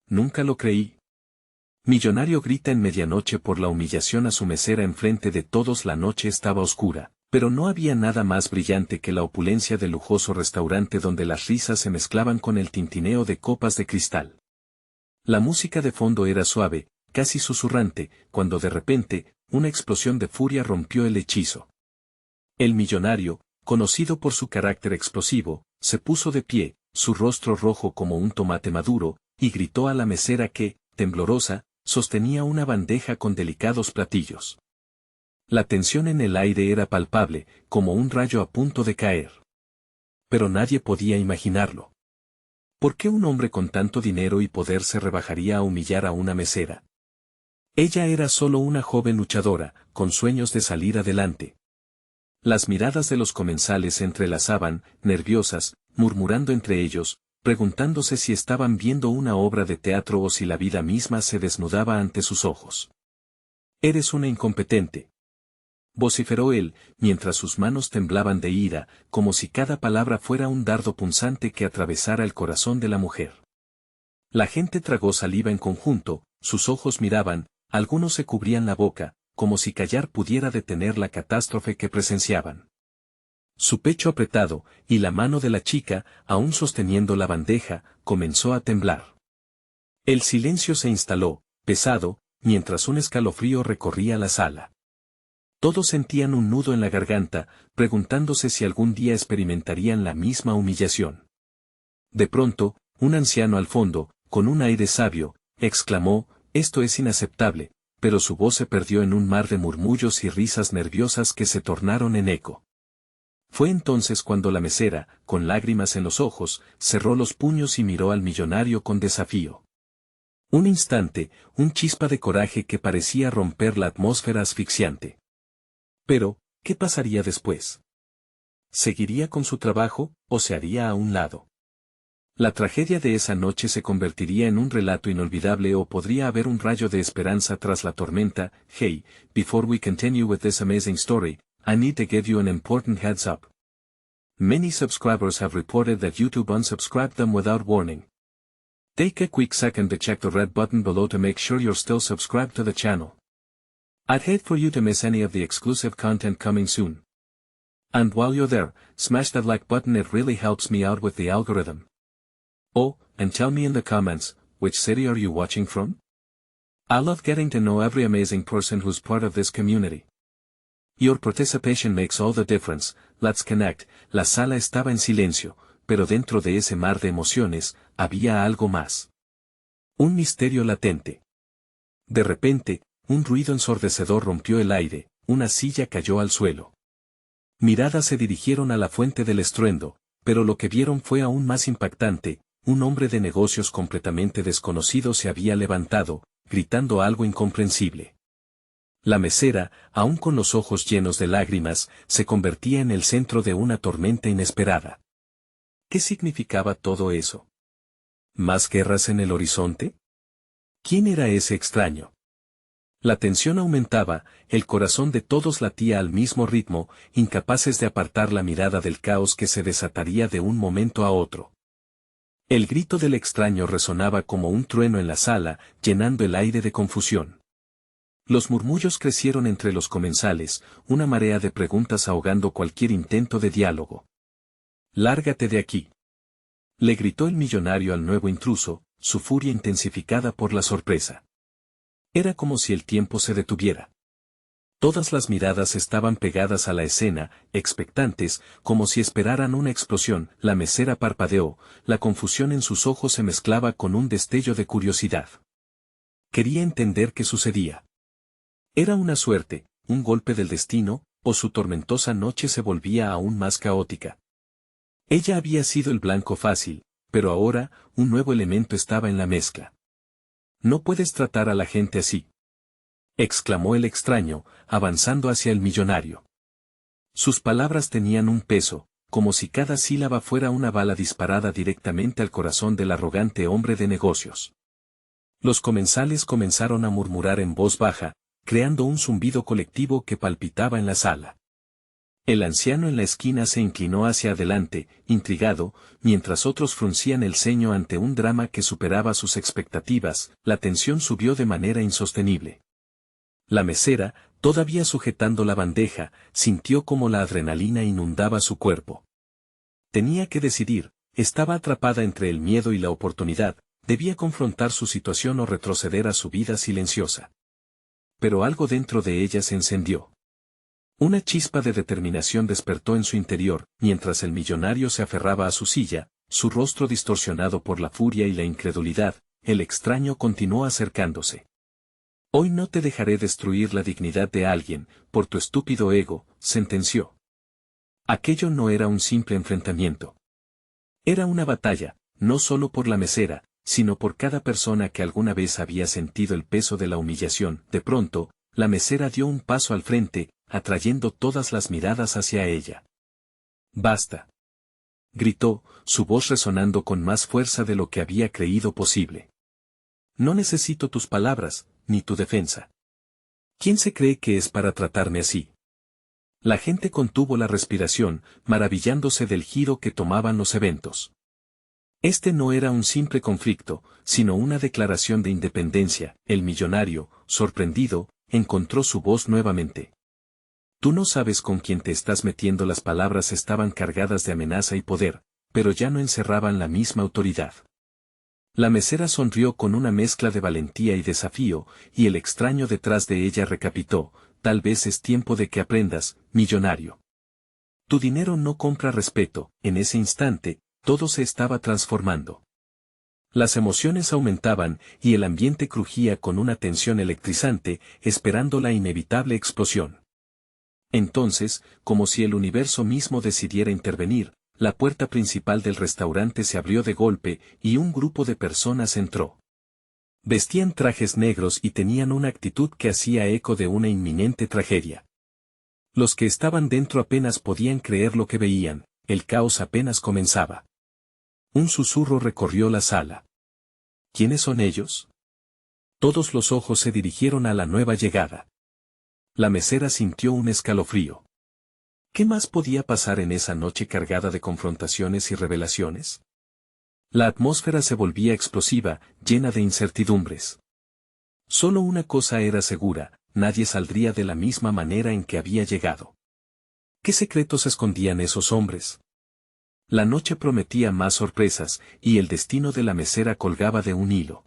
Nunca lo creí. Millonario grita en medianoche por la humillación a su mesera enfrente de todos. La noche estaba oscura, pero no había nada más brillante que la opulencia del lujoso restaurante donde las risas se mezclaban con el tintineo de copas de cristal. La música de fondo era suave, casi susurrante, cuando de repente, una explosión de furia rompió el hechizo. El millonario, conocido por su carácter explosivo, se puso de pie, su rostro rojo como un tomate maduro, y gritó a la mesera que, temblorosa, sostenía una bandeja con delicados platillos. La tensión en el aire era palpable, como un rayo a punto de caer. Pero nadie podía imaginarlo. ¿Por qué un hombre con tanto dinero y poder se rebajaría a humillar a una mesera? Ella era solo una joven luchadora, con sueños de salir adelante. Las miradas de los comensales se entrelazaban, nerviosas, murmurando entre ellos, preguntándose si estaban viendo una obra de teatro o si la vida misma se desnudaba ante sus ojos. «Eres una incompetente», vociferó él, mientras sus manos temblaban de ira, como si cada palabra fuera un dardo punzante que atravesara el corazón de la mujer. La gente tragó saliva en conjunto, sus ojos miraban, algunos se cubrían la boca, como si callar pudiera detener la catástrofe que presenciaban. Su pecho apretado, y la mano de la chica, aún sosteniendo la bandeja, comenzó a temblar. El silencio se instaló, pesado, mientras un escalofrío recorría la sala. Todos sentían un nudo en la garganta, preguntándose si algún día experimentarían la misma humillación. De pronto, un anciano al fondo, con un aire sabio, exclamó: «Esto es inaceptable», pero su voz se perdió en un mar de murmullos y risas nerviosas que se tornaron en eco. Fue entonces cuando la mesera, con lágrimas en los ojos, cerró los puños y miró al millonario con desafío. Un instante, un chispa de coraje que parecía romper la atmósfera asfixiante. Pero, ¿qué pasaría después? ¿Seguiría con su trabajo, o se haría a un lado? La tragedia de esa noche se convertiría en un relato inolvidable o podría haber un rayo de esperanza tras la tormenta. Hey, before we continue with this amazing story, I need to give you an important heads up. Many subscribers have reported that YouTube unsubscribed them without warning. Take a quick second to check the red button below to make sure you're still subscribed to the channel. I'd hate for you to miss any of the exclusive content coming soon. And while you're there, smash that like button, it really helps me out with the algorithm. Oh, and tell me in the comments, which city are you watching from? I love getting to know every amazing person who's part of this community. Your participation makes all the difference. Let's connect. La sala estaba en silencio, pero dentro de ese mar de emociones, había algo más. Un misterio latente. De repente, un ruido ensordecedor rompió el aire, una silla cayó al suelo. Miradas se dirigieron a la fuente del estruendo, pero lo que vieron fue aún más impactante. Un hombre de negocios completamente desconocido se había levantado, gritando algo incomprensible. La mesera, aún con los ojos llenos de lágrimas, se convertía en el centro de una tormenta inesperada. ¿Qué significaba todo eso? ¿Más guerras en el horizonte? ¿Quién era ese extraño? La tensión aumentaba, el corazón de todos latía al mismo ritmo, incapaces de apartar la mirada del caos que se desataría de un momento a otro. El grito del extraño resonaba como un trueno en la sala, llenando el aire de confusión. Los murmullos crecieron entre los comensales, una marea de preguntas ahogando cualquier intento de diálogo. «Lárgate de aquí», le gritó el millonario al nuevo intruso, su furia intensificada por la sorpresa. Era como si el tiempo se detuviera. Todas las miradas estaban pegadas a la escena, expectantes, como si esperaran una explosión. La mesera parpadeó, la confusión en sus ojos se mezclaba con un destello de curiosidad. Quería entender qué sucedía. ¿Era una suerte, un golpe del destino, o su tormentosa noche se volvía aún más caótica? Ella había sido el blanco fácil, pero ahora, un nuevo elemento estaba en la mezcla. «No puedes tratar a la gente así», exclamó el extraño, avanzando hacia el millonario. Sus palabras tenían un peso, como si cada sílaba fuera una bala disparada directamente al corazón del arrogante hombre de negocios. Los comensales comenzaron a murmurar en voz baja, creando un zumbido colectivo que palpitaba en la sala. El anciano en la esquina se inclinó hacia adelante, intrigado, mientras otros fruncían el ceño ante un drama que superaba sus expectativas. La tensión subió de manera insostenible. La mesera, todavía sujetando la bandeja, sintió como la adrenalina inundaba su cuerpo. Tenía que decidir, estaba atrapada entre el miedo y la oportunidad, debía confrontar su situación o retroceder a su vida silenciosa. Pero algo dentro de ella se encendió. Una chispa de determinación despertó en su interior, mientras el millonario se aferraba a su silla, su rostro distorsionado por la furia y la incredulidad. El extraño continuó acercándose. Hoy no te dejaré destruir la dignidad de alguien, por tu estúpido ego, sentenció. Aquello no era un simple enfrentamiento. Era una batalla, no solo por la mesera, sino por cada persona que alguna vez había sentido el peso de la humillación. De pronto, la mesera dio un paso al frente, atrayendo todas las miradas hacia ella. «Basta», gritó, su voz resonando con más fuerza de lo que había creído posible. «No necesito tus palabras, ni tu defensa. ¿Quién se cree que es para tratarme así?» La gente contuvo la respiración, maravillándose del giro que tomaban los eventos. Este no era un simple conflicto, sino una declaración de independencia. El millonario, sorprendido, encontró su voz nuevamente. Tú no sabes con quién te estás metiendo. Las palabras estaban cargadas de amenaza y poder, pero ya no encerraban la misma autoridad. La mesera sonrió con una mezcla de valentía y desafío, y el extraño detrás de ella recapitó, tal vez es tiempo de que aprendas, millonario. Tu dinero no compra respeto. En ese instante, todo se estaba transformando. Las emociones aumentaban, y el ambiente crujía con una tensión electrizante, esperando la inevitable explosión. Entonces, como si el universo mismo decidiera intervenir, la puerta principal del restaurante se abrió de golpe, y un grupo de personas entró. Vestían trajes negros y tenían una actitud que hacía eco de una inminente tragedia. Los que estaban dentro apenas podían creer lo que veían, el caos apenas comenzaba. Un susurro recorrió la sala. ¿Quiénes son ellos? Todos los ojos se dirigieron a la nueva llegada. La mesera sintió un escalofrío. ¿Qué más podía pasar en esa noche cargada de confrontaciones y revelaciones? La atmósfera se volvía explosiva, llena de incertidumbres. Solo una cosa era segura, nadie saldría de la misma manera en que había llegado. ¿Qué secretos escondían esos hombres? La noche prometía más sorpresas, y el destino de la mesera colgaba de un hilo.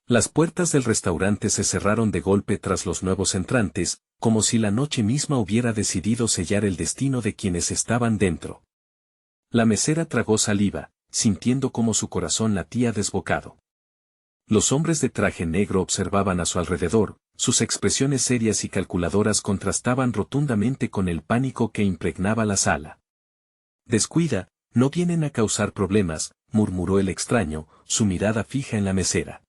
Las puertas del restaurante se cerraron de golpe tras los nuevos entrantes, como si la noche misma hubiera decidido sellar el destino de quienes estaban dentro. La mesera tragó saliva, sintiendo como su corazón latía desbocado. Los hombres de traje negro observaban a su alrededor, sus expresiones serias y calculadoras contrastaban rotundamente con el pánico que impregnaba la sala. «Descuida, no vienen a causar problemas», murmuró el extraño, su mirada fija en la mesera.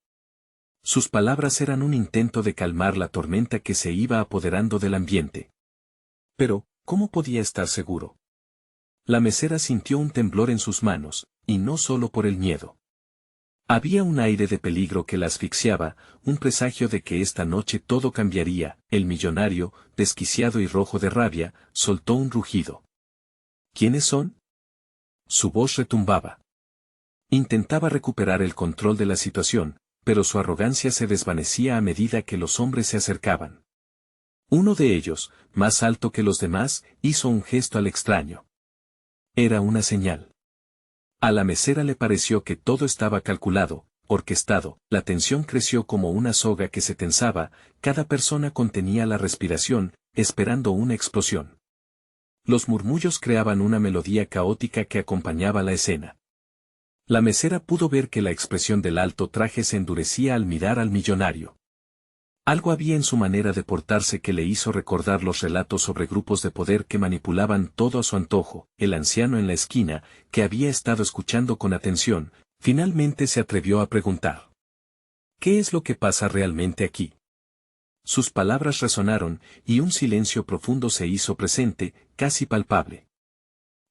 Sus palabras eran un intento de calmar la tormenta que se iba apoderando del ambiente. Pero, ¿cómo podía estar seguro? La mesera sintió un temblor en sus manos, y no solo por el miedo. Había un aire de peligro que la asfixiaba, un presagio de que esta noche todo cambiaría. El millonario, desquiciado y rojo de rabia, soltó un rugido. ¿Quiénes son? Su voz retumbaba. Intentaba recuperar el control de la situación, pero su arrogancia se desvanecía a medida que los hombres se acercaban. Uno de ellos, más alto que los demás, hizo un gesto al extraño. Era una señal. A la mesera le pareció que todo estaba calculado, orquestado. La tensión creció como una soga que se tensaba, cada persona contenía la respiración, esperando una explosión. Los murmullos creaban una melodía caótica que acompañaba la escena. La mesera pudo ver que la expresión del alto traje se endurecía al mirar al millonario. Algo había en su manera de portarse que le hizo recordar los relatos sobre grupos de poder que manipulaban todo a su antojo. El anciano en la esquina, que había estado escuchando con atención, finalmente se atrevió a preguntar: ¿qué es lo que pasa realmente aquí? Sus palabras resonaron, y un silencio profundo se hizo presente, casi palpable.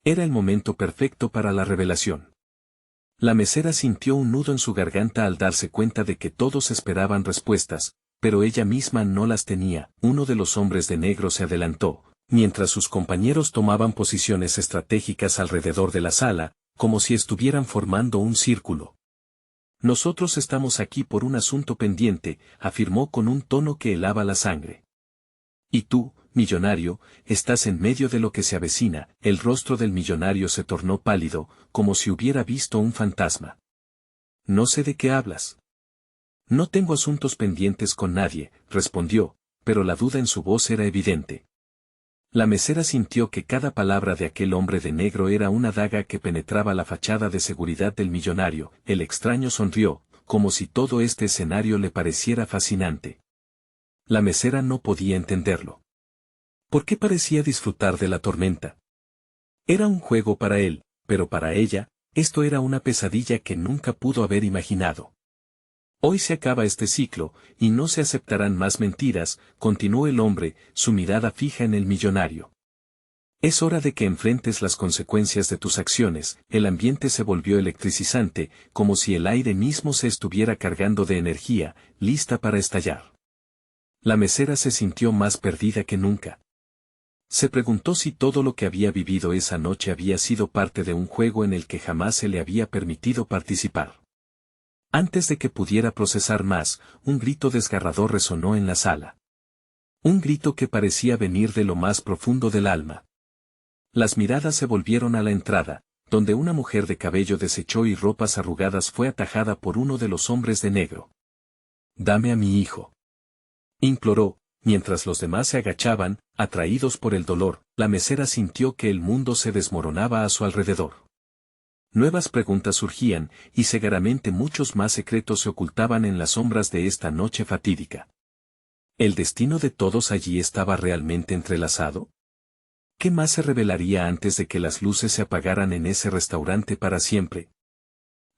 Era el momento perfecto para la revelación. La mesera sintió un nudo en su garganta al darse cuenta de que todos esperaban respuestas, pero ella misma no las tenía. Uno de los hombres de negro se adelantó, mientras sus compañeros tomaban posiciones estratégicas alrededor de la sala, como si estuvieran formando un círculo. Nosotros estamos aquí por un asunto pendiente, afirmó con un tono que helaba la sangre. Y tú, millonario, estás en medio de lo que se avecina. El rostro del millonario se tornó pálido, como si hubiera visto un fantasma. No sé de qué hablas. No tengo asuntos pendientes con nadie, respondió, pero la duda en su voz era evidente. La mesera sintió que cada palabra de aquel hombre de negro era una daga que penetraba la fachada de seguridad del millonario. El extraño sonrió, como si todo este escenario le pareciera fascinante. La mesera no podía entenderlo. ¿Por qué parecía disfrutar de la tormenta? Era un juego para él, pero para ella, esto era una pesadilla que nunca pudo haber imaginado. Hoy se acaba este ciclo, y no se aceptarán más mentiras, continuó el hombre, su mirada fija en el millonario. Es hora de que enfrentes las consecuencias de tus acciones. El ambiente se volvió electrizante, como si el aire mismo se estuviera cargando de energía, lista para estallar. La mesera se sintió más perdida que nunca. Se preguntó si todo lo que había vivido esa noche había sido parte de un juego en el que jamás se le había permitido participar. Antes de que pudiera procesar más, un grito desgarrador resonó en la sala. Un grito que parecía venir de lo más profundo del alma. Las miradas se volvieron a la entrada, donde una mujer de cabello deshecho y ropas arrugadas fue atajada por uno de los hombres de negro. «Dame a mi hijo», imploró, mientras los demás se agachaban, atraídos por el dolor. La mesera sintió que el mundo se desmoronaba a su alrededor. Nuevas preguntas surgían, y seguramente muchos más secretos se ocultaban en las sombras de esta noche fatídica. ¿El destino de todos allí estaba realmente entrelazado? ¿Qué más se revelaría antes de que las luces se apagaran en ese restaurante para siempre?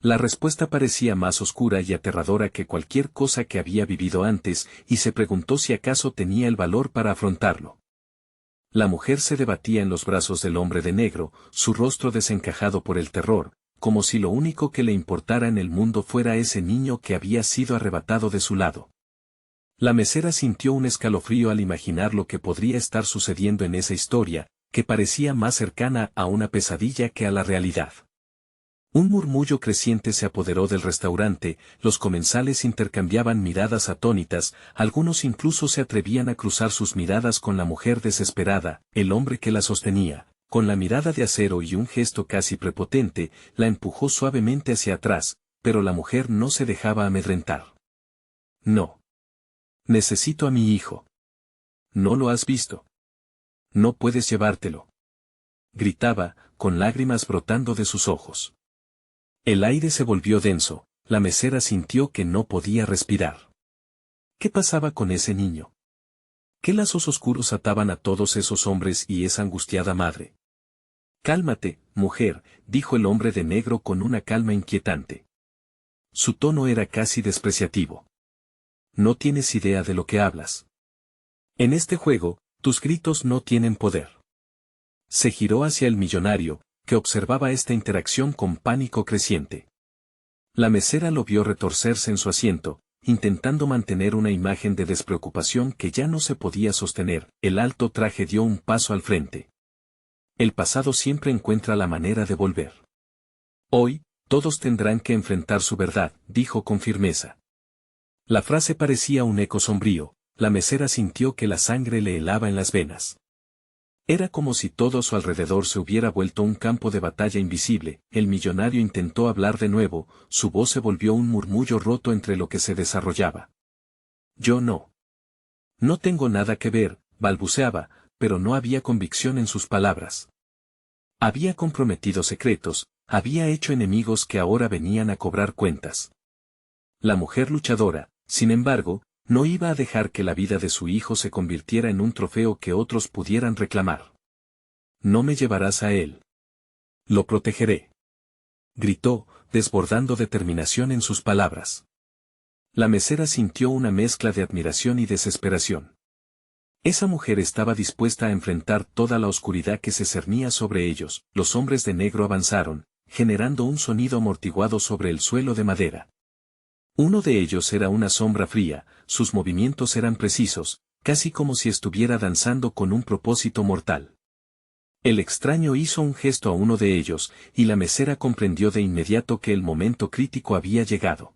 La respuesta parecía más oscura y aterradora que cualquier cosa que había vivido antes, y se preguntó si acaso tenía el valor para afrontarlo. La mujer se debatía en los brazos del hombre de negro, su rostro desencajado por el terror, como si lo único que le importara en el mundo fuera ese niño que había sido arrebatado de su lado. La mesera sintió un escalofrío al imaginar lo que podría estar sucediendo en esa historia, que parecía más cercana a una pesadilla que a la realidad. Un murmullo creciente se apoderó del restaurante, los comensales intercambiaban miradas atónitas, algunos incluso se atrevían a cruzar sus miradas con la mujer desesperada. El hombre que la sostenía, con la mirada de acero y un gesto casi prepotente, la empujó suavemente hacia atrás, pero la mujer no se dejaba amedrentar. «No. Necesito a mi hijo. ¿No lo has visto? No puedes llevártelo», gritaba, con lágrimas brotando de sus ojos. El aire se volvió denso, la mesera sintió que no podía respirar. ¿Qué pasaba con ese niño? ¿Qué lazos oscuros ataban a todos esos hombres y esa angustiada madre? «Cálmate, mujer», dijo el hombre de negro con una calma inquietante. Su tono era casi despreciativo. «No tienes idea de lo que hablas. En este juego, tus gritos no tienen poder». Se giró hacia el millonario, que observaba esta interacción con pánico creciente. La mesera lo vio retorcerse en su asiento, intentando mantener una imagen de despreocupación que ya no se podía sostener. El alto traje dio un paso al frente. «El pasado siempre encuentra la manera de volver. Hoy, todos tendrán que enfrentar su verdad», dijo con firmeza. La frase parecía un eco sombrío, la mesera sintió que la sangre le helaba en las venas. Era como si todo a su alrededor se hubiera vuelto un campo de batalla invisible. El millonario intentó hablar de nuevo, su voz se volvió un murmullo roto entre lo que se desarrollaba. «Yo no. No tengo nada que ver», balbuceaba, pero no había convicción en sus palabras. Había comprometido secretos, había hecho enemigos que ahora venían a cobrar cuentas. La mujer luchadora, sin embargo, no iba a dejar que la vida de su hijo se convirtiera en un trofeo que otros pudieran reclamar. «No me llevarás a él. Lo protegeré», gritó, desbordando determinación en sus palabras. La mesera sintió una mezcla de admiración y desesperación. Esa mujer estaba dispuesta a enfrentar toda la oscuridad que se cernía sobre ellos. Los hombres de negro avanzaron, generando un sonido amortiguado sobre el suelo de madera. Uno de ellos era una sombra fría, sus movimientos eran precisos, casi como si estuviera danzando con un propósito mortal. El extraño hizo un gesto a uno de ellos, y la mesera comprendió de inmediato que el momento crítico había llegado.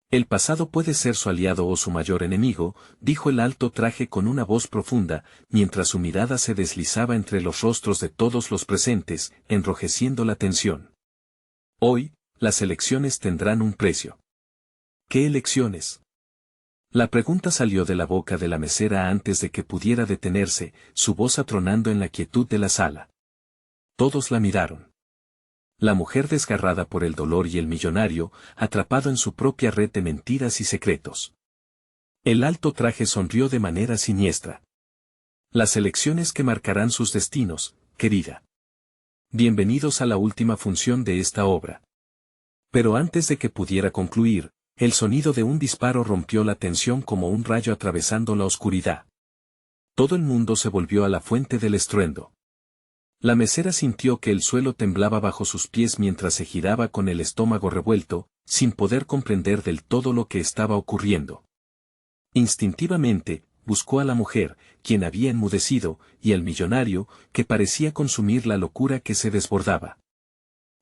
El pasado puede ser su aliado o su mayor enemigo, dijo el alto traje con una voz profunda, mientras su mirada se deslizaba entre los rostros de todos los presentes, enrojeciendo la tensión. Hoy, las elecciones tendrán un precio. ¿Qué elecciones? La pregunta salió de la boca de la mesera antes de que pudiera detenerse, su voz atronando en la quietud de la sala. Todos la miraron. La mujer desgarrada por el dolor y el millonario, atrapado en su propia red de mentiras y secretos. El alto traje sonrió de manera siniestra. Las elecciones que marcarán sus destinos, querida. Bienvenidos a la última función de esta obra. Pero antes de que pudiera concluir, el sonido de un disparo rompió la tensión como un rayo atravesando la oscuridad. Todo el mundo se volvió a la fuente del estruendo. La mesera sintió que el suelo temblaba bajo sus pies mientras se giraba con el estómago revuelto, sin poder comprender del todo lo que estaba ocurriendo. Instintivamente, buscó a la mujer, quien había enmudecido, y al millonario, que parecía consumir la locura que se desbordaba.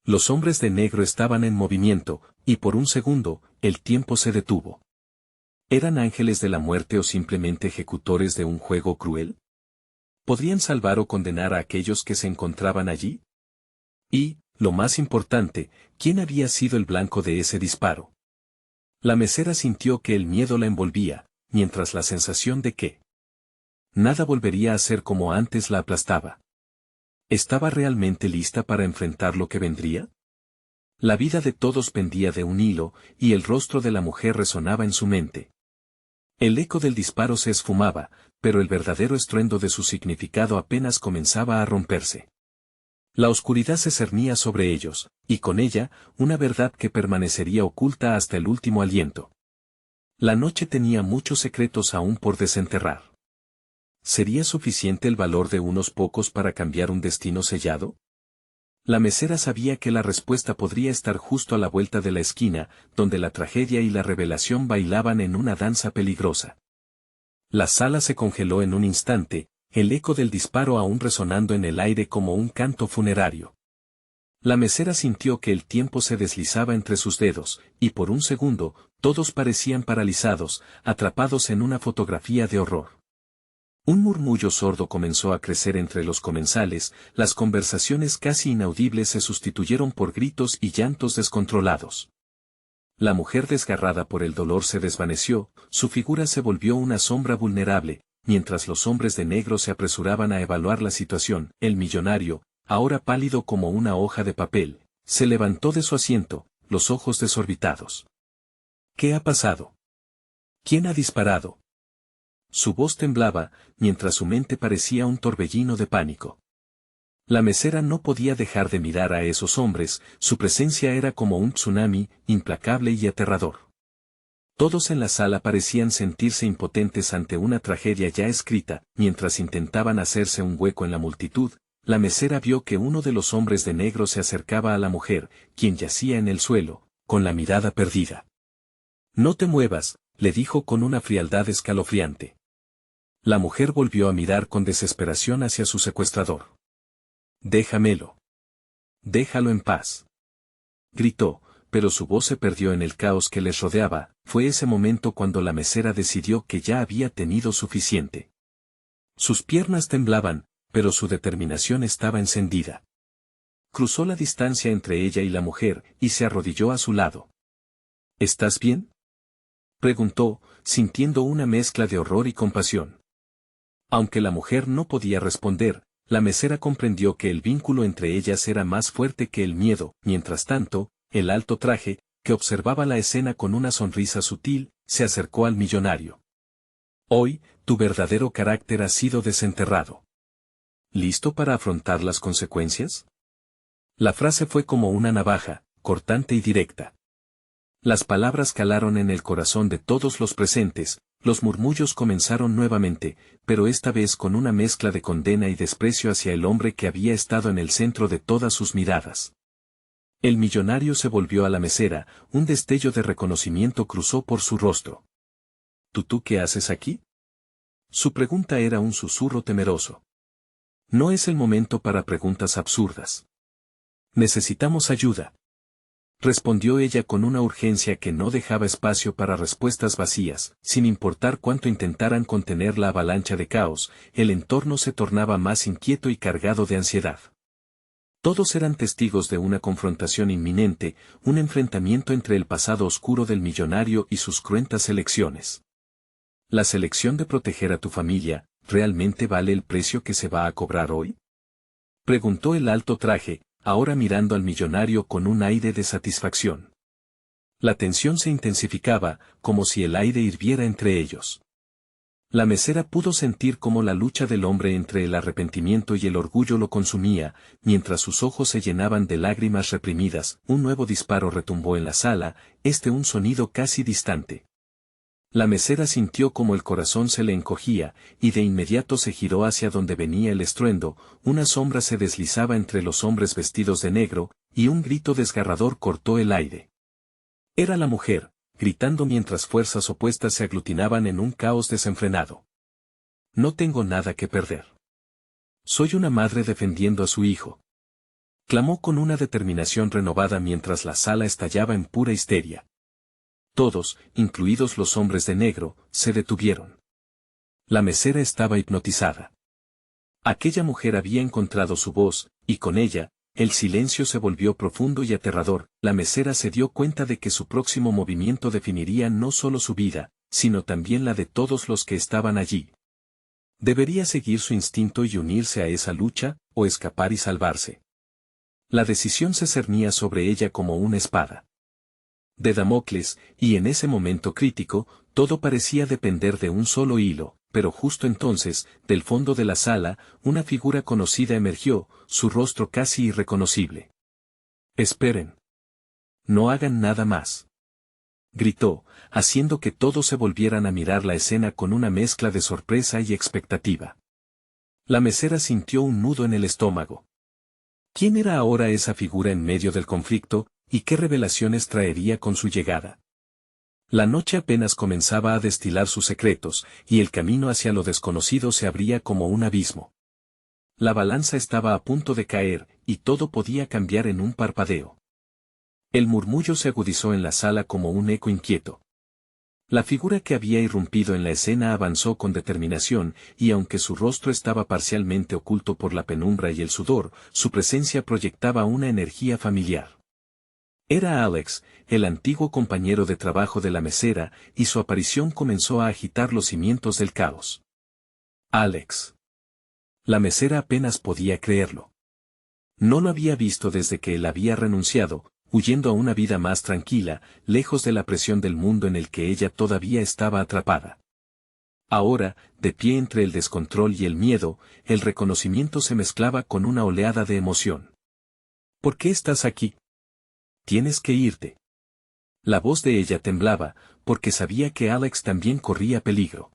Los hombres de negro estaban en movimiento, y por un segundo, el tiempo se detuvo. ¿Eran ángeles de la muerte o simplemente ejecutores de un juego cruel? ¿Podrían salvar o condenar a aquellos que se encontraban allí? Y, lo más importante, ¿quién había sido el blanco de ese disparo? La mesera sintió que el miedo la envolvía, mientras la sensación de que nada volvería a ser como antes la aplastaba. ¿Estaba realmente lista para enfrentar lo que vendría? La vida de todos pendía de un hilo, y el rostro de la mujer resonaba en su mente. El eco del disparo se esfumaba, pero el verdadero estruendo de su significado apenas comenzaba a romperse. La oscuridad se cernía sobre ellos, y con ella, una verdad que permanecería oculta hasta el último aliento. La noche tenía muchos secretos aún por desenterrar. ¿Sería suficiente el valor de unos pocos para cambiar un destino sellado? La mesera sabía que la respuesta podría estar justo a la vuelta de la esquina, donde la tragedia y la revelación bailaban en una danza peligrosa. La sala se congeló en un instante, el eco del disparo aún resonando en el aire como un canto funerario. La mesera sintió que el tiempo se deslizaba entre sus dedos, y por un segundo, todos parecían paralizados, atrapados en una fotografía de horror. Un murmullo sordo comenzó a crecer entre los comensales, las conversaciones casi inaudibles se sustituyeron por gritos y llantos descontrolados. La mujer desgarrada por el dolor se desvaneció, su figura se volvió una sombra vulnerable, mientras los hombres de negro se apresuraban a evaluar la situación. El millonario, ahora pálido como una hoja de papel, se levantó de su asiento, los ojos desorbitados. ¿Qué ha pasado? ¿Quién ha disparado? Su voz temblaba, mientras su mente parecía un torbellino de pánico. La mesera no podía dejar de mirar a esos hombres, su presencia era como un tsunami, implacable y aterrador. Todos en la sala parecían sentirse impotentes ante una tragedia ya escrita, mientras intentaban hacerse un hueco en la multitud. La mesera vio que uno de los hombres de negro se acercaba a la mujer, quien yacía en el suelo, con la mirada perdida. «No te muevas», le dijo con una frialdad escalofriante. La mujer volvió a mirar con desesperación hacia su secuestrador. «Déjamelo. Déjalo en paz», gritó, pero su voz se perdió en el caos que les rodeaba. Fue ese momento cuando la mesera decidió que ya había tenido suficiente. Sus piernas temblaban, pero su determinación estaba encendida. Cruzó la distancia entre ella y la mujer, y se arrodilló a su lado. «¿Estás bien?», preguntó, sintiendo una mezcla de horror y compasión. Aunque la mujer no podía responder, la mesera comprendió que el vínculo entre ellas era más fuerte que el miedo. Mientras tanto, el alto traje, que observaba la escena con una sonrisa sutil, se acercó al millonario. «Hoy, tu verdadero carácter ha sido desenterrado. ¿Listo para afrontar las consecuencias?». La frase fue como una navaja, cortante y directa. Las palabras calaron en el corazón de todos los presentes, los murmullos comenzaron nuevamente, pero esta vez con una mezcla de condena y desprecio hacia el hombre que había estado en el centro de todas sus miradas. El millonario se volvió a la mesera, un destello de reconocimiento cruzó por su rostro. ¿Tú qué haces aquí?». Su pregunta era un susurro temeroso. No es el momento para preguntas absurdas. Necesitamos ayuda. Respondió ella con una urgencia que no dejaba espacio para respuestas vacías. Sin importar cuánto intentaran contener la avalancha de caos, el entorno se tornaba más inquieto y cargado de ansiedad. Todos eran testigos de una confrontación inminente, un enfrentamiento entre el pasado oscuro del millonario y sus cruentas elecciones. ¿La selección de proteger a tu familia, realmente vale el precio que se va a cobrar hoy? Preguntó el alto traje, ahora mirando al millonario con un aire de satisfacción. La tensión se intensificaba, como si el aire hirviera entre ellos. La mesera pudo sentir cómo la lucha del hombre entre el arrepentimiento y el orgullo lo consumía, mientras sus ojos se llenaban de lágrimas reprimidas. Un nuevo disparo retumbó en la sala, un sonido casi distante. La mesera sintió como el corazón se le encogía, y de inmediato se giró hacia donde venía el estruendo. Una sombra se deslizaba entre los hombres vestidos de negro, y un grito desgarrador cortó el aire. Era la mujer, gritando mientras fuerzas opuestas se aglutinaban en un caos desenfrenado. No tengo nada que perder. Soy una madre defendiendo a su hijo. Clamó con una determinación renovada mientras la sala estallaba en pura histeria. Todos, incluidos los hombres de negro, se detuvieron. La mesera estaba hipnotizada. Aquella mujer había encontrado su voz, y con ella, el silencio se volvió profundo y aterrador. La mesera se dio cuenta de que su próximo movimiento definiría no solo su vida, sino también la de todos los que estaban allí. ¿Debería seguir su instinto y unirse a esa lucha, o escapar y salvarse? La decisión se cernía sobre ella como una espada de Damocles, y en ese momento crítico, todo parecía depender de un solo hilo. Pero justo entonces, del fondo de la sala, una figura conocida emergió, su rostro casi irreconocible. «Esperen. No hagan nada más», gritó, haciendo que todos se volvieran a mirar la escena con una mezcla de sorpresa y expectativa. La mesera sintió un nudo en el estómago. ¿Quién era ahora esa figura en medio del conflicto, y qué revelaciones traería con su llegada? La noche apenas comenzaba a destilar sus secretos, y el camino hacia lo desconocido se abría como un abismo. La balanza estaba a punto de caer, y todo podía cambiar en un parpadeo. El murmullo se agudizó en la sala como un eco inquieto. La figura que había irrumpido en la escena avanzó con determinación, y aunque su rostro estaba parcialmente oculto por la penumbra y el sudor, su presencia proyectaba una energía familiar. Era Alex, el antiguo compañero de trabajo de la mesera, y su aparición comenzó a agitar los cimientos del caos. Alex. La mesera apenas podía creerlo. No lo había visto desde que él había renunciado, huyendo a una vida más tranquila, lejos de la presión del mundo en el que ella todavía estaba atrapada. Ahora, de pie entre el descontrol y el miedo, el reconocimiento se mezclaba con una oleada de emoción. ¿Por qué estás aquí? Tienes que irte. La voz de ella temblaba, porque sabía que Alex también corría peligro.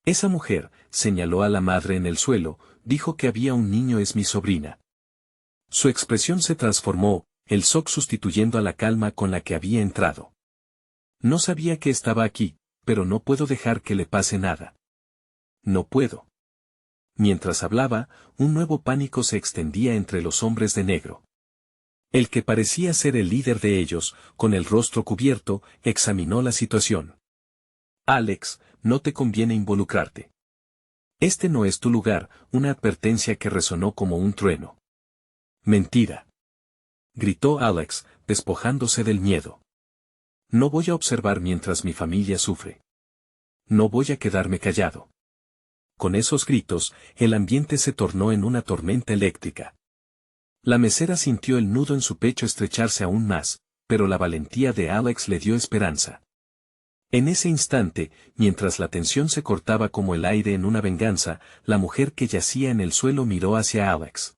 Esa mujer, señaló a la madre en el suelo, dijo que había un niño, es mi sobrina. Su expresión se transformó, el shock sustituyendo a la calma con la que había entrado. No sabía que estaba aquí, pero no puedo dejar que le pase nada. No puedo. Mientras hablaba, un nuevo pánico se extendía entre los hombres de negro. El que parecía ser el líder de ellos, con el rostro cubierto, examinó la situación. Alex, no te conviene involucrarte. Este no es tu lugar, una advertencia que resonó como un trueno. Mentira. Gritó Alex, despojándose del miedo. No voy a observar mientras mi familia sufre. No voy a quedarme callado. Con esos gritos, el ambiente se tornó en una tormenta eléctrica. La mesera sintió el nudo en su pecho estrecharse aún más, pero la valentía de Alex le dio esperanza. En ese instante, mientras la tensión se cortaba como el aire en una venganza, la mujer que yacía en el suelo miró hacia Alex.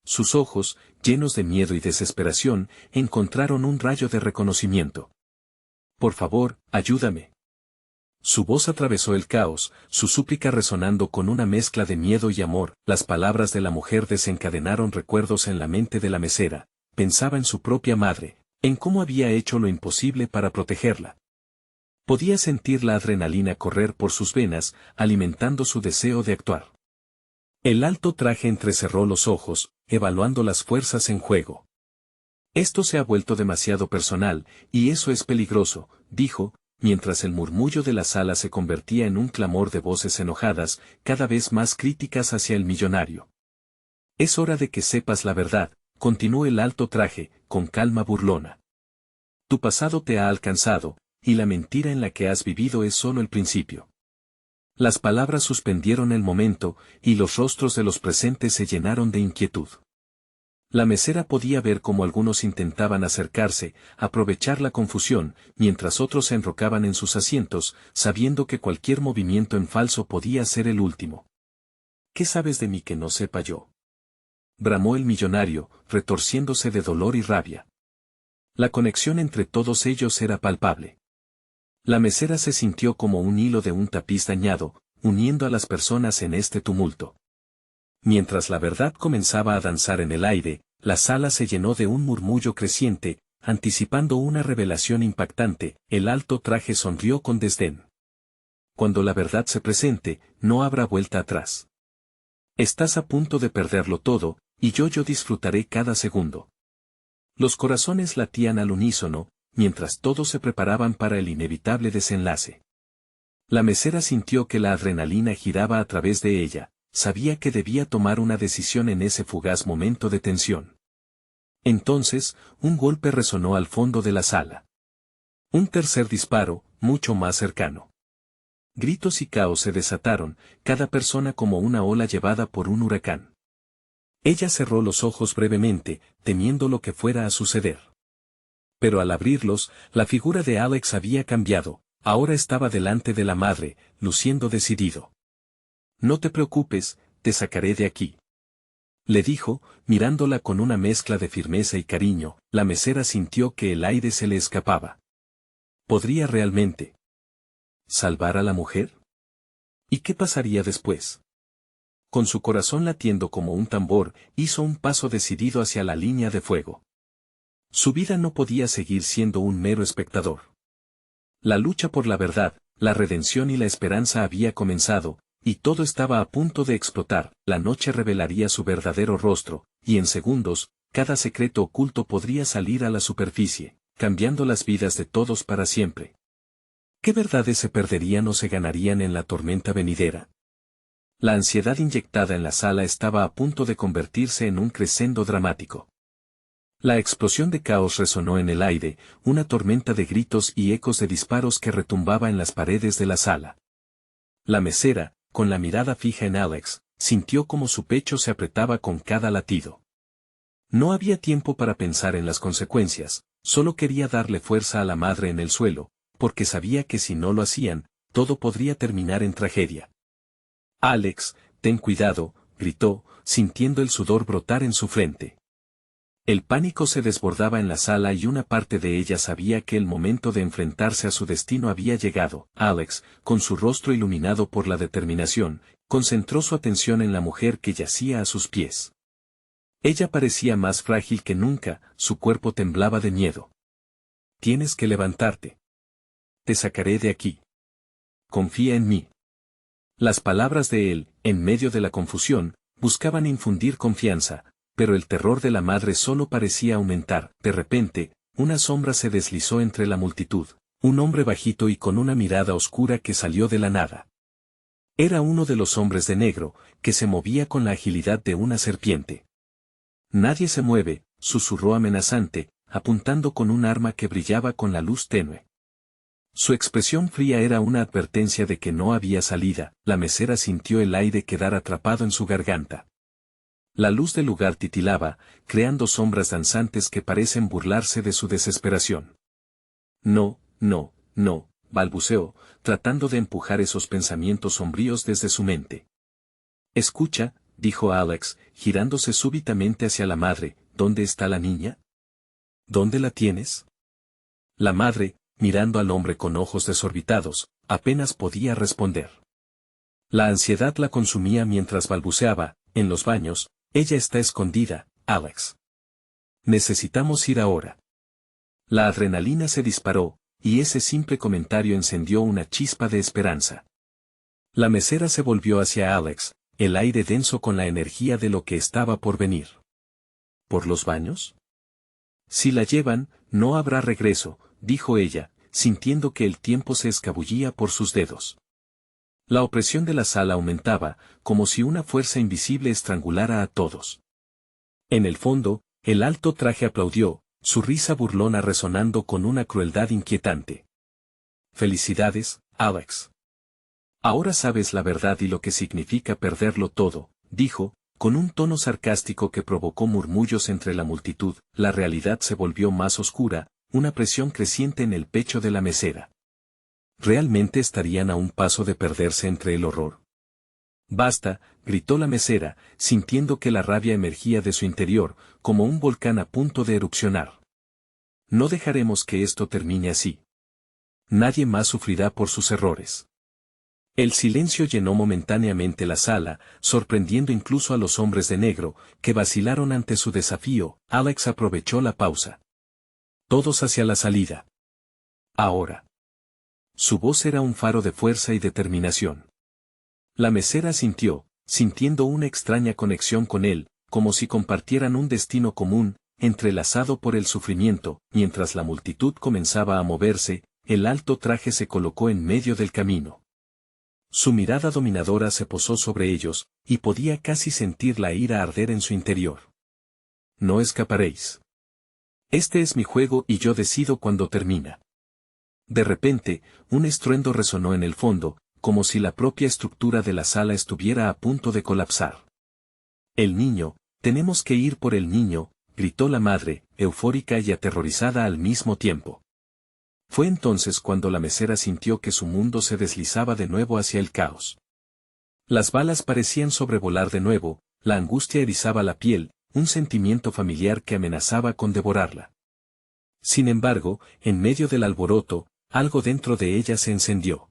Sus ojos, llenos de miedo y desesperación, encontraron un rayo de reconocimiento. Por favor, ayúdame. Su voz atravesó el caos, su súplica resonando con una mezcla de miedo y amor. Las palabras de la mujer desencadenaron recuerdos en la mente de la mesera. Pensaba en su propia madre, en cómo había hecho lo imposible para protegerla. Podía sentir la adrenalina correr por sus venas, alimentando su deseo de actuar. El alto traje entrecerró los ojos, evaluando las fuerzas en juego. Esto se ha vuelto demasiado personal, y eso es peligroso, dijo, mientras el murmullo de la sala se convertía en un clamor de voces enojadas, cada vez más críticas hacia el millonario. Es hora de que sepas la verdad, continuó el alto traje, con calma burlona. Tu pasado te ha alcanzado, y la mentira en la que has vivido es solo el principio. Las palabras suspendieron el momento, y los rostros de los presentes se llenaron de inquietud. La mesera podía ver cómo algunos intentaban acercarse, aprovechar la confusión, mientras otros se enrocaban en sus asientos, sabiendo que cualquier movimiento en falso podía ser el último. ¿Qué sabes de mí que no sepa yo?, bramó el millonario, retorciéndose de dolor y rabia. La conexión entre todos ellos era palpable. La mesera se sintió como un hilo de un tapiz dañado, uniendo a las personas en este tumulto. Mientras la verdad comenzaba a danzar en el aire, la sala se llenó de un murmullo creciente, anticipando una revelación impactante. El alto traje sonrió con desdén. Cuando la verdad se presente, no habrá vuelta atrás. Estás a punto de perderlo todo, y yo disfrutaré cada segundo. Los corazones latían al unísono, mientras todos se preparaban para el inevitable desenlace. La mesera sintió que la adrenalina giraba a través de ella, sabía que debía tomar una decisión en ese fugaz momento de tensión. Entonces, un golpe resonó al fondo de la sala. Un tercer disparo, mucho más cercano. Gritos y caos se desataron, cada persona como una ola llevada por un huracán. Ella cerró los ojos brevemente, temiendo lo que fuera a suceder. Pero al abrirlos, la figura de Alex había cambiado, ahora estaba delante de la madre, luciendo decidido. No te preocupes, te sacaré de aquí, le dijo, mirándola con una mezcla de firmeza y cariño. La mesera sintió que el aire se le escapaba. ¿Podría realmente salvar a la mujer? ¿Y qué pasaría después? Con su corazón latiendo como un tambor, hizo un paso decidido hacia la línea de fuego. Su vida no podía seguir siendo un mero espectador. La lucha por la verdad, la redención y la esperanza había comenzado, y todo estaba a punto de explotar. La noche revelaría su verdadero rostro, y en segundos, cada secreto oculto podría salir a la superficie, cambiando las vidas de todos para siempre. ¿Qué verdades se perderían o se ganarían en la tormenta venidera? La ansiedad inyectada en la sala estaba a punto de convertirse en un crescendo dramático. La explosión de caos resonó en el aire, una tormenta de gritos y ecos de disparos que retumbaba en las paredes de la sala. La mesera, con la mirada fija en Alex, sintió como su pecho se apretaba con cada latido. No había tiempo para pensar en las consecuencias, solo quería darle fuerza a la madre en el suelo, porque sabía que si no lo hacían, todo podría terminar en tragedia. Alex, ten cuidado, gritó, sintiendo el sudor brotar en su frente. El pánico se desbordaba en la sala y una parte de ella sabía que el momento de enfrentarse a su destino había llegado. Alex, con su rostro iluminado por la determinación, concentró su atención en la mujer que yacía a sus pies. Ella parecía más frágil que nunca, su cuerpo temblaba de miedo. Tienes que levantarte. Te sacaré de aquí. Confía en mí. Las palabras de él, en medio de la confusión, buscaban infundir confianza, pero el terror de la madre solo parecía aumentar. De repente, una sombra se deslizó entre la multitud, un hombre bajito y con una mirada oscura que salió de la nada. Era uno de los hombres de negro, que se movía con la agilidad de una serpiente. Nadie se mueve, susurró amenazante, apuntando con un arma que brillaba con la luz tenue. Su expresión fría era una advertencia de que no había salida. La mesera sintió el aire quedar atrapado en su garganta. La luz del lugar titilaba, creando sombras danzantes que parecen burlarse de su desesperación. No, no, no, balbuceó, tratando de empujar esos pensamientos sombríos desde su mente. Escucha, dijo Alex, girándose súbitamente hacia la madre, ¿dónde está la niña? ¿Dónde la tienes? La madre, mirando al hombre con ojos desorbitados, apenas podía responder. La ansiedad la consumía mientras balbuceaba, en los baños. Ella está escondida, Alex. Necesitamos ir ahora. La adrenalina se disparó, y ese simple comentario encendió una chispa de esperanza. La mesera se volvió hacia Alex, el aire denso con la energía de lo que estaba por venir. ¿Por los baños? Si la llevan, no habrá regreso, dijo ella, sintiendo que el tiempo se escabullía por sus dedos. La opresión de la sala aumentaba, como si una fuerza invisible estrangulara a todos. En el fondo, el alto traje aplaudió, su risa burlona resonando con una crueldad inquietante. «Felicidades, Alex. Ahora sabes la verdad y lo que significa perderlo todo», dijo, con un tono sarcástico que provocó murmullos entre la multitud. La realidad se volvió más oscura, una presión creciente en el pecho de la mesera. ¿Realmente estarían a un paso de perderse entre el horror? «Basta», gritó la mesera, sintiendo que la rabia emergía de su interior, como un volcán a punto de erupcionar. «No dejaremos que esto termine así. Nadie más sufrirá por sus errores». El silencio llenó momentáneamente la sala, sorprendiendo incluso a los hombres de negro, que vacilaron ante su desafío. Alex aprovechó la pausa. Todos hacia la salida. Ahora. Su voz era un faro de fuerza y determinación. La mesera sintió, sintiendo una extraña conexión con él, como si compartieran un destino común, entrelazado por el sufrimiento. Mientras la multitud comenzaba a moverse, el alto traje se colocó en medio del camino. Su mirada dominadora se posó sobre ellos, y podía casi sentir la ira arder en su interior. «No escaparéis. Este es mi juego y yo decido cuándo termina». De repente, un estruendo resonó en el fondo, como si la propia estructura de la sala estuviera a punto de colapsar. «El niño, tenemos que ir por el niño», gritó la madre, eufórica y aterrorizada al mismo tiempo. Fue entonces cuando la mesera sintió que su mundo se deslizaba de nuevo hacia el caos. Las balas parecían sobrevolar de nuevo, la angustia erizaba la piel, un sentimiento familiar que amenazaba con devorarla. Sin embargo, en medio del alboroto, algo dentro de ella se encendió.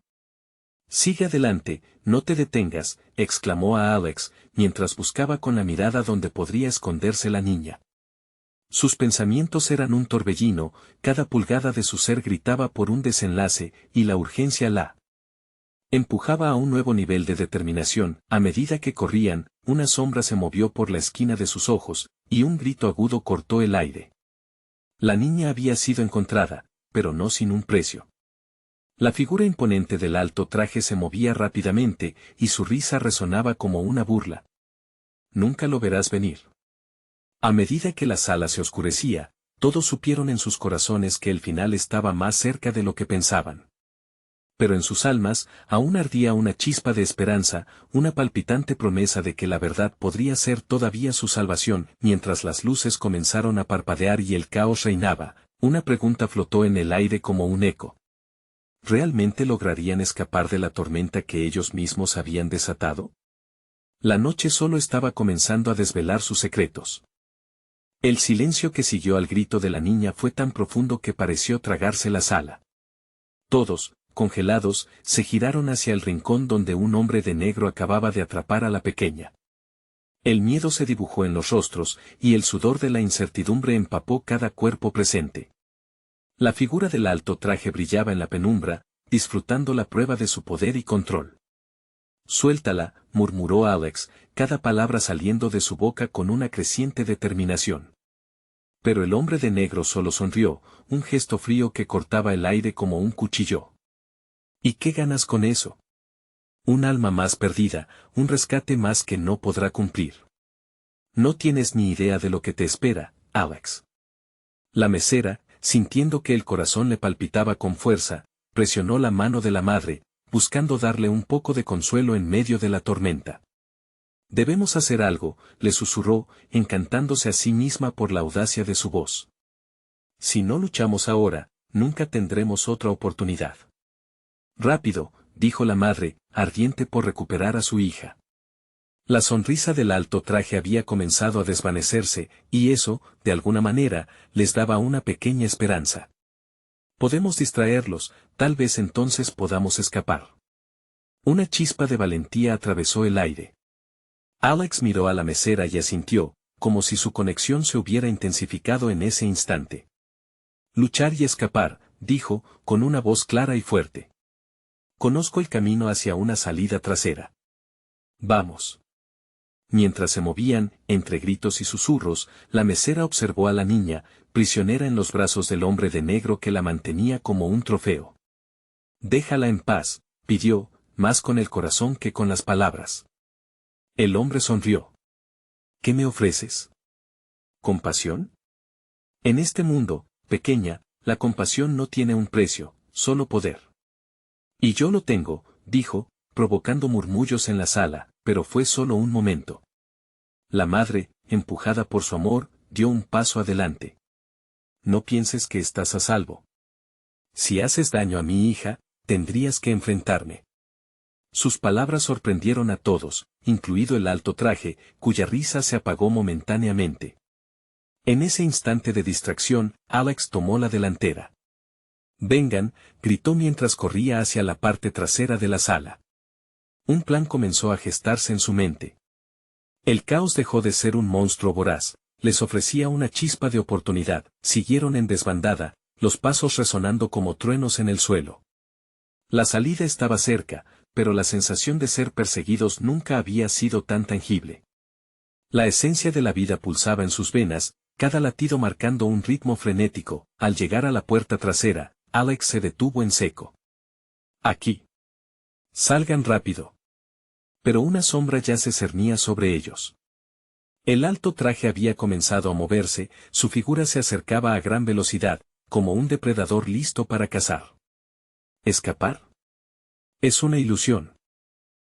«Sigue adelante, no te detengas», exclamó a Alex, mientras buscaba con la mirada donde podría esconderse la niña. Sus pensamientos eran un torbellino, cada pulgada de su ser gritaba por un desenlace, y la urgencia la empujaba a un nuevo nivel de determinación. A medida que corrían, una sombra se movió por la esquina de sus ojos, y un grito agudo cortó el aire. La niña había sido encontrada, pero no sin un precio. La figura imponente del alto traje se movía rápidamente, y su risa resonaba como una burla. «Nunca lo verás venir». A medida que la sala se oscurecía, todos supieron en sus corazones que el final estaba más cerca de lo que pensaban. Pero en sus almas aún ardía una chispa de esperanza, una palpitante promesa de que la verdad podría ser todavía su salvación. Mientras las luces comenzaron a parpadear y el caos reinaba, una pregunta flotó en el aire como un eco. ¿Realmente lograrían escapar de la tormenta que ellos mismos habían desatado? La noche solo estaba comenzando a desvelar sus secretos. El silencio que siguió al grito de la niña fue tan profundo que pareció tragarse la sala. Todos, congelados, se giraron hacia el rincón donde un hombre de negro acababa de atrapar a la pequeña. El miedo se dibujó en los rostros, y el sudor de la incertidumbre empapó cada cuerpo presente. La figura del alto traje brillaba en la penumbra, disfrutando la prueba de su poder y control. «Suéltala», murmuró Alex, cada palabra saliendo de su boca con una creciente determinación. Pero el hombre de negro solo sonrió, un gesto frío que cortaba el aire como un cuchillo. «¿Y qué ganas con eso? Un alma más perdida, un rescate más que no podrá cumplir. No tienes ni idea de lo que te espera, Alex». La mesera, sintiendo que el corazón le palpitaba con fuerza, presionó la mano de la madre, buscando darle un poco de consuelo en medio de la tormenta. «Debemos hacer algo», le susurró, encantándose a sí misma por la audacia de su voz. «Si no luchamos ahora, nunca tendremos otra oportunidad». «Rápido», dijo la madre, ardiente por recuperar a su hija. La sonrisa del alto traje había comenzado a desvanecerse, y eso, de alguna manera, les daba una pequeña esperanza. «Podemos distraerlos, tal vez entonces podamos escapar». Una chispa de valentía atravesó el aire. Alex miró a la mesera y asintió, como si su conexión se hubiera intensificado en ese instante. «Luchar y escapar», dijo, con una voz clara y fuerte. Conozco el camino hacia una salida trasera. Vamos. Mientras se movían, entre gritos y susurros, la mesera observó a la niña, prisionera en los brazos del hombre de negro que la mantenía como un trofeo. Déjala en paz, pidió, más con el corazón que con las palabras. El hombre sonrió. ¿Qué me ofreces? ¿Compasión? En este mundo, pequeña, la compasión no tiene un precio, solo poder. Y yo lo tengo, dijo, provocando murmullos en la sala, pero fue solo un momento. La madre, empujada por su amor, dio un paso adelante. No pienses que estás a salvo. Si haces daño a mi hija, tendrías que enfrentarme. Sus palabras sorprendieron a todos, incluido el alto traje, cuya risa se apagó momentáneamente. En ese instante de distracción, Alex tomó la delantera. Vengan, gritó mientras corría hacia la parte trasera de la sala. Un plan comenzó a gestarse en su mente. El caos dejó de ser un monstruo voraz, les ofrecía una chispa de oportunidad, siguieron en desbandada, los pasos resonando como truenos en el suelo. La salida estaba cerca, pero la sensación de ser perseguidos nunca había sido tan tangible. La esencia de la vida pulsaba en sus venas, cada latido marcando un ritmo frenético. Al llegar a la puerta trasera, Alex se detuvo en seco. Aquí. Salgan rápido. Pero una sombra ya se cernía sobre ellos. El alto traje había comenzado a moverse, su figura se acercaba a gran velocidad, como un depredador listo para cazar. ¿Escapar? Es una ilusión.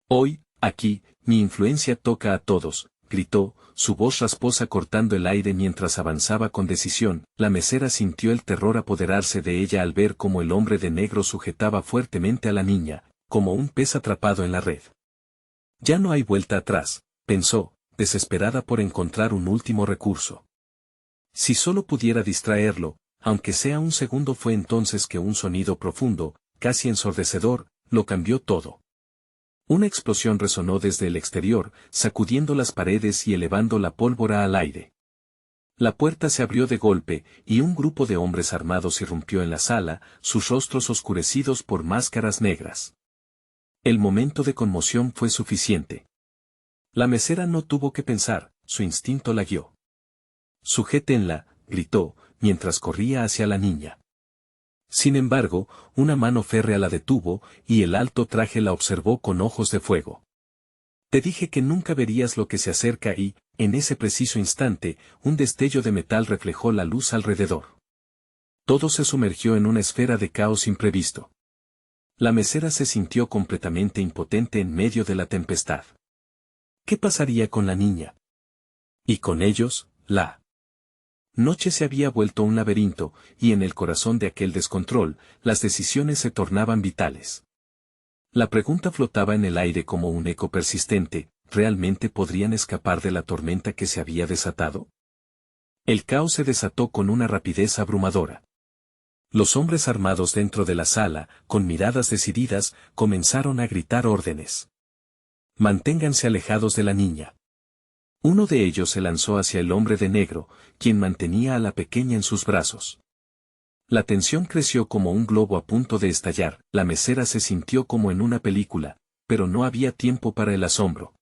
Hoy, aquí, mi influencia toca a todos, gritó, su voz rasposa cortando el aire mientras avanzaba con decisión. La mesera sintió el terror apoderarse de ella al ver cómo el hombre de negro sujetaba fuertemente a la niña, como un pez atrapado en la red. Ya no hay vuelta atrás, pensó, desesperada por encontrar un último recurso. Si solo pudiera distraerlo, aunque sea un segundo. Fue entonces que un sonido profundo, casi ensordecedor, lo cambió todo. Una explosión resonó desde el exterior, sacudiendo las paredes y elevando la pólvora al aire. La puerta se abrió de golpe, y un grupo de hombres armados irrumpió en la sala, sus rostros oscurecidos por máscaras negras. El momento de conmoción fue suficiente. La mesera no tuvo que pensar, su instinto la guió. «Sujétenla», gritó, mientras corría hacia la niña. Sin embargo, una mano férrea la detuvo, y el alto traje la observó con ojos de fuego. «Te dije que nunca verías lo que se acerca» y, en ese preciso instante, un destello de metal reflejó la luz alrededor. Todo se sumergió en una esfera de caos imprevisto. La mesera se sintió completamente impotente en medio de la tempestad. ¿Qué pasaría con la niña? Y con ellos, la noche se había vuelto un laberinto, y en el corazón de aquel descontrol, las decisiones se tornaban vitales. La pregunta flotaba en el aire como un eco persistente: ¿realmente podrían escapar de la tormenta que se había desatado? El caos se desató con una rapidez abrumadora. Los hombres armados dentro de la sala, con miradas decididas, comenzaron a gritar órdenes. «Manténganse alejados de la niña». Uno de ellos se lanzó hacia el hombre de negro, quien mantenía a la pequeña en sus brazos. La tensión creció como un globo a punto de estallar. La mesera se sintió como en una película, pero no había tiempo para el asombro.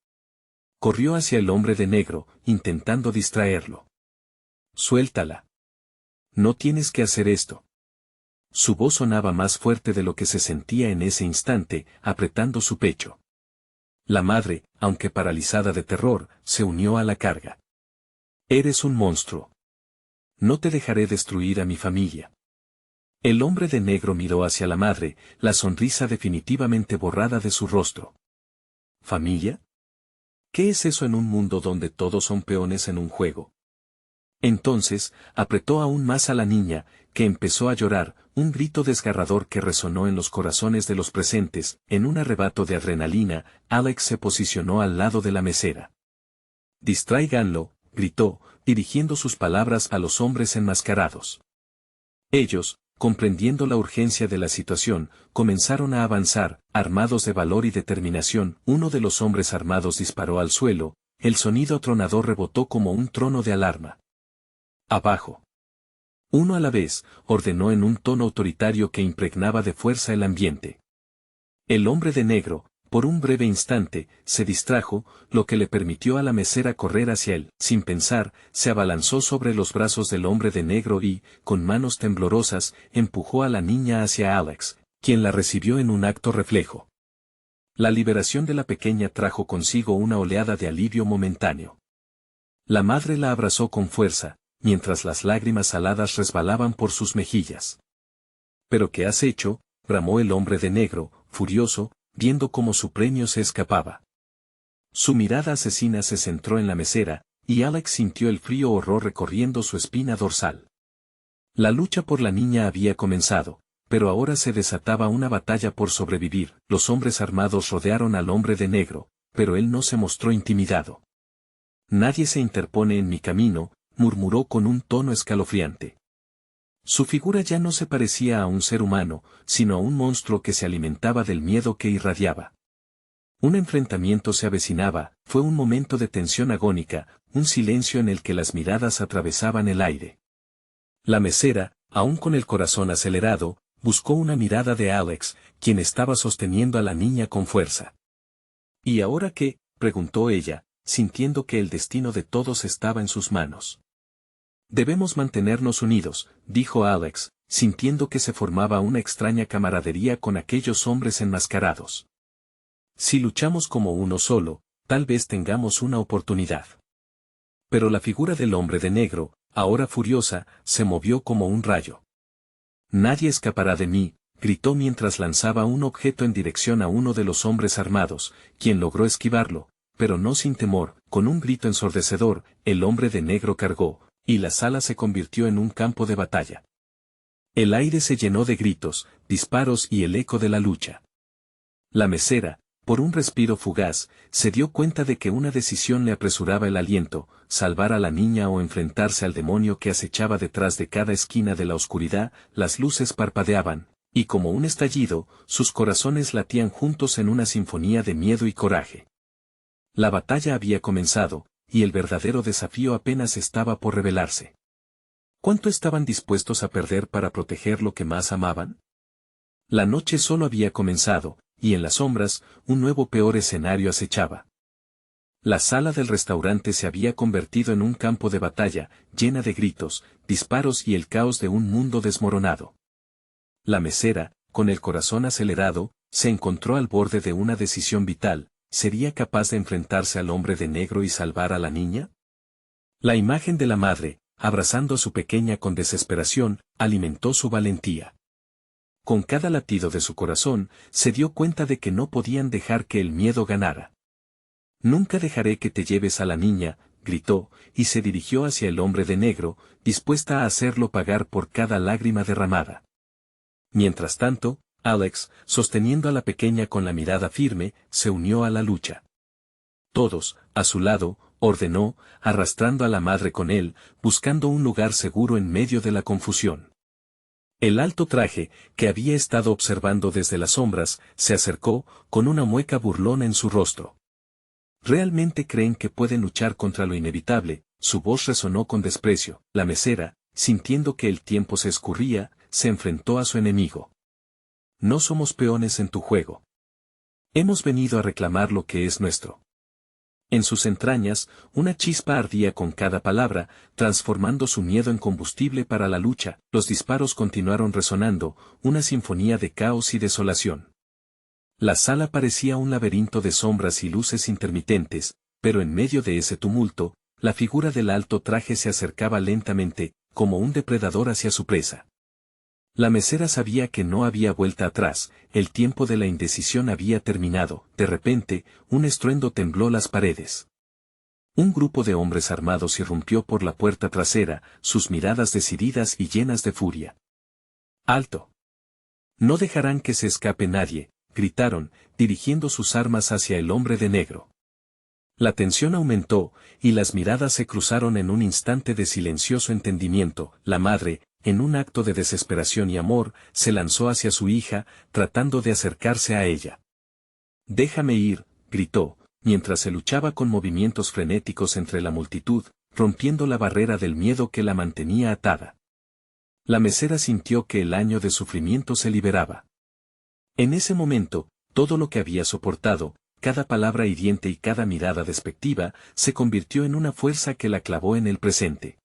Corrió hacia el hombre de negro, intentando distraerlo. «Suéltala. No tienes que hacer esto». Su voz sonaba más fuerte de lo que se sentía en ese instante, apretando su pecho. La madre, aunque paralizada de terror, se unió a la carga. «Eres un monstruo. No te dejaré destruir a mi familia». El hombre de negro miró hacia la madre, la sonrisa definitivamente borrada de su rostro. ¿Familia? ¿Qué es eso en un mundo donde todos son peones en un juego? Entonces, apretó aún más a la niña, que empezó a llorar, un grito desgarrador que resonó en los corazones de los presentes. En un arrebato de adrenalina, Alex se posicionó al lado de la mesera. «Distráiganlo», gritó, dirigiendo sus palabras a los hombres enmascarados. Ellos, comprendiendo la urgencia de la situación, comenzaron a avanzar, armados de valor y determinación. Uno de los hombres armados disparó al suelo, el sonido atronador rebotó como un trono de alarma. Abajo. Uno a la vez, ordenó en un tono autoritario que impregnaba de fuerza el ambiente. El hombre de negro, por un breve instante, se distrajo, lo que le permitió a la mesera correr hacia él. Sin pensar, se abalanzó sobre los brazos del hombre de negro y, con manos temblorosas, empujó a la niña hacia Alex, quien la recibió en un acto reflejo. La liberación de la pequeña trajo consigo una oleada de alivio momentáneo. La madre la abrazó con fuerza, mientras las lágrimas saladas resbalaban por sus mejillas. «¿Pero qué has hecho?», bramó el hombre de negro, furioso, viendo cómo su premio se escapaba. Su mirada asesina se centró en la mesera, y Alex sintió el frío horror recorriendo su espina dorsal. La lucha por la niña había comenzado, pero ahora se desataba una batalla por sobrevivir. Los hombres armados rodearon al hombre de negro, pero él no se mostró intimidado. «Nadie se interpone en mi camino», murmuró con un tono escalofriante. Su figura ya no se parecía a un ser humano, sino a un monstruo que se alimentaba del miedo que irradiaba. Un enfrentamiento se avecinaba, fue un momento de tensión agónica, un silencio en el que las miradas atravesaban el aire. La mesera, aún con el corazón acelerado, buscó una mirada de Alex, quien estaba sosteniendo a la niña con fuerza. «¿Y ahora qué?», preguntó ella, sintiendo que el destino de todos estaba en sus manos. «Debemos mantenernos unidos», dijo Alex, sintiendo que se formaba una extraña camaradería con aquellos hombres enmascarados. «Si luchamos como uno solo, tal vez tengamos una oportunidad». Pero la figura del hombre de negro, ahora furiosa, se movió como un rayo. «Nadie escapará de mí», gritó mientras lanzaba un objeto en dirección a uno de los hombres armados, quien logró esquivarlo, pero no sin temor. Con un grito ensordecedor, el hombre de negro cargó, y la sala se convirtió en un campo de batalla. El aire se llenó de gritos, disparos y el eco de la lucha. La mesera, por un respiro fugaz, se dio cuenta de que una decisión le apresuraba el aliento: salvar a la niña o enfrentarse al demonio que acechaba detrás de cada esquina de la oscuridad. Las luces parpadeaban, y como un estallido, sus corazones latían juntos en una sinfonía de miedo y coraje. La batalla había comenzado, y el verdadero desafío apenas estaba por revelarse. ¿Cuánto estaban dispuestos a perder para proteger lo que más amaban? La noche solo había comenzado, y en las sombras, un nuevo peor escenario acechaba. La sala del restaurante se había convertido en un campo de batalla, llena de gritos, disparos y el caos de un mundo desmoronado. La mesera, con el corazón acelerado, se encontró al borde de una decisión vital: ¿sería capaz de enfrentarse al hombre de negro y salvar a la niña? La imagen de la madre, abrazando a su pequeña con desesperación, alimentó su valentía. Con cada latido de su corazón, se dio cuenta de que no podían dejar que el miedo ganara. «Nunca dejaré que te lleves a la niña», gritó, y se dirigió hacia el hombre de negro, dispuesta a hacerlo pagar por cada lágrima derramada. Mientras tanto, Alex, sosteniendo a la pequeña con la mirada firme, se unió a la lucha. Todos, a su lado, ordenó, arrastrando a la madre con él, buscando un lugar seguro en medio de la confusión. El alto traje, que había estado observando desde las sombras, se acercó, con una mueca burlona en su rostro. «¿Realmente creen que pueden luchar contra lo inevitable?», su voz resonó con desprecio. La mesera, sintiendo que el tiempo se escurría, se enfrentó a su enemigo. «No somos peones en tu juego. Hemos venido a reclamar lo que es nuestro». En sus entrañas, una chispa ardía con cada palabra, transformando su miedo en combustible para la lucha. Los disparos continuaron resonando, una sinfonía de caos y desolación. La sala parecía un laberinto de sombras y luces intermitentes, pero en medio de ese tumulto, la figura del alto traje se acercaba lentamente, como un depredador hacia su presa. La mesera sabía que no había vuelta atrás, el tiempo de la indecisión había terminado. De repente, un estruendo tembló las paredes. Un grupo de hombres armados irrumpió por la puerta trasera, sus miradas decididas y llenas de furia. «¡Alto! No dejarán que se escape nadie», gritaron, dirigiendo sus armas hacia el hombre de negro. La tensión aumentó, y las miradas se cruzaron en un instante de silencioso entendimiento. La madre, en un acto de desesperación y amor, se lanzó hacia su hija, tratando de acercarse a ella. «Déjame ir», gritó, mientras se luchaba con movimientos frenéticos entre la multitud, rompiendo la barrera del miedo que la mantenía atada. La mesera sintió que el año de sufrimiento se liberaba. En ese momento, todo lo que había soportado, cada palabra hiriente y cada mirada despectiva, se convirtió en una fuerza que la clavó en el presente.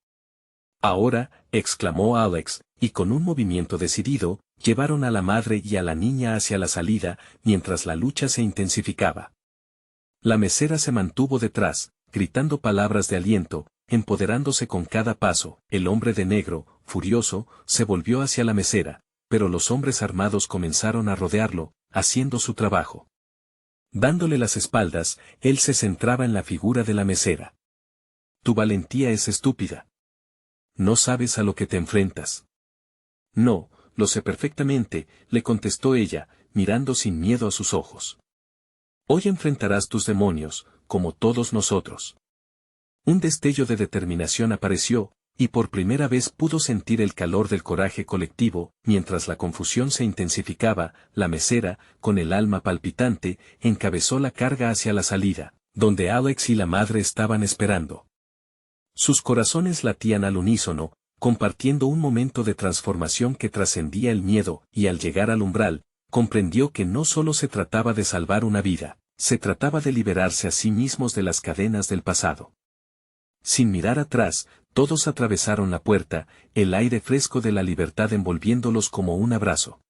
Ahora, exclamó Alex, y con un movimiento decidido, llevaron a la madre y a la niña hacia la salida, mientras la lucha se intensificaba. La mesera se mantuvo detrás, gritando palabras de aliento, empoderándose con cada paso. El hombre de negro, furioso, se volvió hacia la mesera, pero los hombres armados comenzaron a rodearlo, haciendo su trabajo. Dándole las espaldas, él se centraba en la figura de la mesera. Tu valentía es estúpida. No sabes a lo que te enfrentas. No, lo sé perfectamente, le contestó ella, mirando sin miedo a sus ojos. Hoy enfrentarás tus demonios, como todos nosotros. Un destello de determinación apareció, y por primera vez pudo sentir el calor del coraje colectivo. Mientras la confusión se intensificaba, la mesera, con el alma palpitante, encabezó la carga hacia la salida, donde Alex y la madre estaban esperando. Sus corazones latían al unísono, compartiendo un momento de transformación que trascendía el miedo, y al llegar al umbral, comprendió que no solo se trataba de salvar una vida, se trataba de liberarse a sí mismos de las cadenas del pasado. Sin mirar atrás, todos atravesaron la puerta, el aire fresco de la libertad envolviéndolos como un abrazo.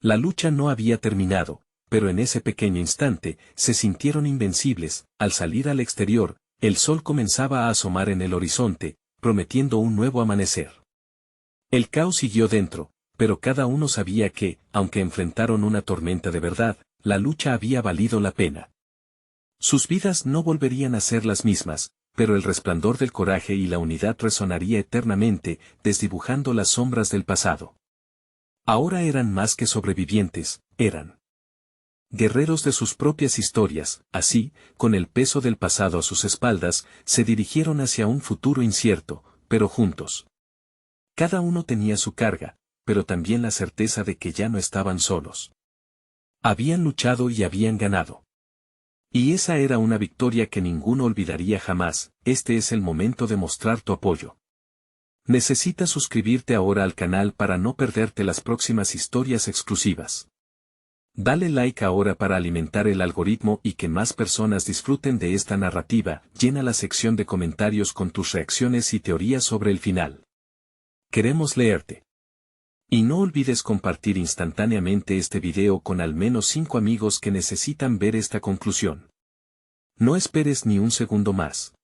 La lucha no había terminado, pero en ese pequeño instante, se sintieron invencibles. Al salir al exterior, el sol comenzaba a asomar en el horizonte, prometiendo un nuevo amanecer. El caos siguió dentro, pero cada uno sabía que, aunque enfrentaron una tormenta de verdad, la lucha había valido la pena. Sus vidas no volverían a ser las mismas, pero el resplandor del coraje y la unidad resonaría eternamente, desdibujando las sombras del pasado. Ahora eran más que sobrevivientes, eran guerreros de sus propias historias. Así, con el peso del pasado a sus espaldas, se dirigieron hacia un futuro incierto, pero juntos. Cada uno tenía su carga, pero también la certeza de que ya no estaban solos. Habían luchado y habían ganado. Y esa era una victoria que ninguno olvidaría jamás. Este es el momento de mostrar tu apoyo. Necesitas suscribirte ahora al canal para no perderte las próximas historias exclusivas. Dale like ahora para alimentar el algoritmo y que más personas disfruten de esta narrativa. Llena la sección de comentarios con tus reacciones y teorías sobre el final. Queremos leerte. Y no olvides compartir instantáneamente este video con al menos 5 amigos que necesitan ver esta conclusión. No esperes ni un segundo más.